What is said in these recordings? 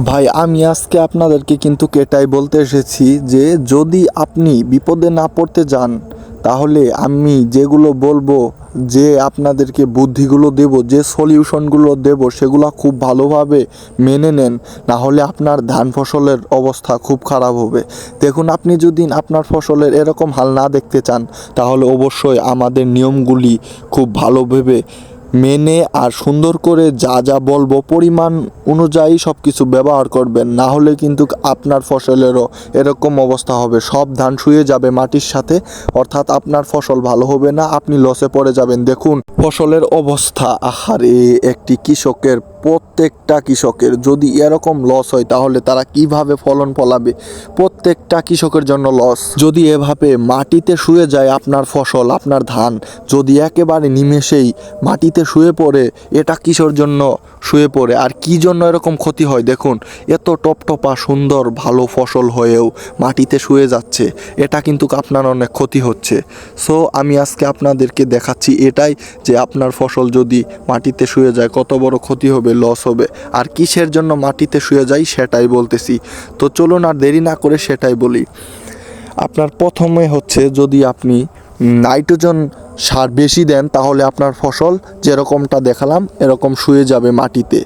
ভাই আমি আজকে আপনাদেরকে কিন্তু এটাই বলতে এসেছি যে যদি আপনি বিপদে না পড়তে যান তাহলে আমি যেগুলো বলবো, যে আপনাদেরকে বুদ্ধিগুলো দেব, যে সলিউশনগুলো দেব সেগুলো খুব ভালোভাবে মেনে নেন, না হলে আপনার ধান ফসলের অবস্থা খুব খারাপ হবে। দেখুন, আপনি যদি আপনার ফসলের এরকম হাল না দেখতে চান তাহলে অবশ্যই আমাদের নিয়মগুলি খুব ভালোভাবে মেনে আর সুন্দর করে যা যা বলবো পরিমাণ অনুযায়ী সব কিছু ব্যবহার করবেন, না হলে কিন্তু আপনার ফসলেরও এরকম অবস্থা হবে, সব ধান শুয়ে যাবে মাটির সাথে, অর্থাৎ আপনার ফসল ভালো হবে না, আপনি লসে পড়ে যাবেন। দেখুন ফসলের অবস্থা, আহারে একটি কৃষকের, প্রত্যেকটা কৃষকের যদি এরকম লস হয় তাহলে তারা কিভাবে ফলন ফলাবে? প্রত্যেকটা কৃষকের জন্য লস। যদি এভাবে মাটিতে শুয়ে যায় আপনার ফসল, আপনার ধান যদি একেবারে নিমেষেই মাটিতে শুয়ে পড়ে, এটা কিসের জন্য শুয়ে পড়ে আর কি জন্য এরকম ক্ষতি হয়? দেখুন, এত টপটপা সুন্দর ভালো ফসল হয়েও মাটিতে শুয়ে যাচ্ছে, এটা কিন্তু আপনার অনেক ক্ষতি হচ্ছে। সো আমি আজকে আপনাদেরকে দেখাচ্ছি এটাই, যে আপনার ফসল যদি মাটিতে শুয়ে যায় কত বড় ক্ষতি হবে, লস হবে। আর কিসের জন্য মাটিতে শুয়ে যায় সেটাই বলতেছি। তো চলুন আর দেরি না করে সেটাই বলি। আপনার প্রথমে হচ্ছে, যদি আপনি নাইট্রোজেন সার বেশি দেন তাহলে আপনার ফসল যেরকমটা দেখালাম এরকম শুয়ে যাবে মাটিতে।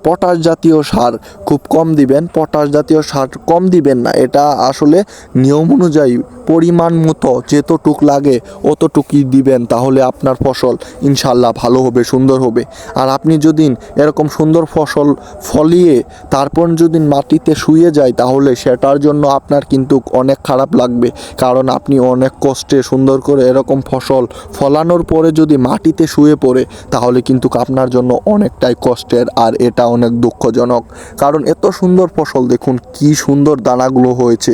পটাশ জাতীয় সার খুব কম দিবেন, পটাশ জাতীয় সার কম দিবেন না, এটা আসলে নিয়ম অনুযায়ী পরিমাণ মতো যেতটুক লাগে অতটুকুই দিবেন, তাহলে আপনার ফসল ইনশাল্লাহ ভালো হবে, সুন্দর হবে। আর আপনি যদি এরকম সুন্দর ফসল ফলিয়ে তারপর যদি মাটিতে শুয়ে যায় তাহলে সেটার জন্য আপনার কিন্তু অনেক খারাপ লাগবে, কারণ আপনি অনেক কষ্টে সুন্দর করে এরকম ফসল ফলানোর পরে যদি মাটিতে শুয়ে পড়ে তাহলে কিন্তু আপনার জন্য অনেকটাই কষ্টের, আর এটা অনেক দুঃখজনক। কারণ এত সুন্দর ফসল, দেখুন কি সুন্দর দানাগুলো হয়েছে,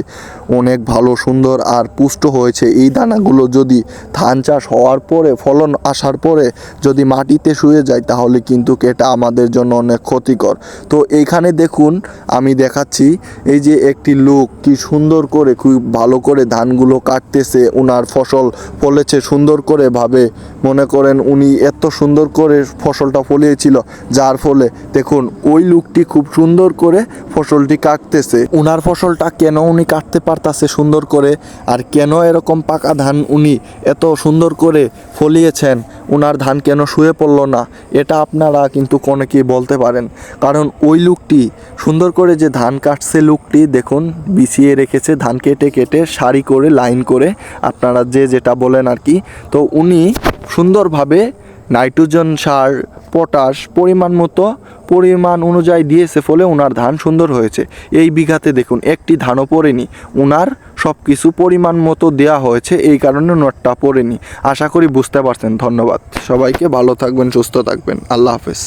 অনেক ভালো সুন্দর আর পুষ্ট হয়েছে। এই দানাগুলো যদি ধান চাষ হওয়ার পরে, ফলন আসার পরে যদি মাটিতে শুয়ে যায় তাহলে কিন্তু এটা আমাদের জন্য অনেক ক্ষতিকর। তো এইখানে দেখুন আমি দেখাচ্ছি, এই যে একটি লোক কি সুন্দর করে খুব ভালো করে ধানগুলো কাটতেছে, ওনার ফসল ফলেছে সুন্দর করে ভাবে, মনে করেন উনি এত সুন্দর করে ফসলটা ফলিয়েছিল, যার ফলে দেখুন ওই লোকটি খুব সুন্দর করে ফসলটি কাটতেছে। ওনার ফসলটা কেন উনি কাটতে পারতাছে সুন্দর করে, আর কেন এরকম পাকা ধান উনি এত সুন্দর করে ফলিয়েছেন, ওনার ধান কেন শুয়ে পড়লো না, এটা আপনারা কিন্তু অনেকেই বলতে পারেন। কারণ ওই লোকটি সুন্দর করে যে ধান কাটছে, লোকটি দেখুন বিছিয়ে রেখেছে ধান কেটে কেটে সারি করে, লাইন করে, আপনারা যে যেটা বলেন আর কি। তো উনি সুন্দরভাবে নাইট্রোজেন সার, পটাশ পরিমাণ অনুযায়ী দিয়েছে, ফলে ওনার ধান সুন্দর হয়েছে। এই বিঘাতে দেখুন একটি ধানও পড়েনি, ওনার সব কিছু পরিমাণ মতো দেওয়া হয়েছে, এই কারণে নোটটা পড়েনি। আশা করি বুঝতে পারছেন। ধন্যবাদ সবাইকে, ভালো থাকবেন, সুস্থ থাকবেন, আল্লাহ হাফেজ।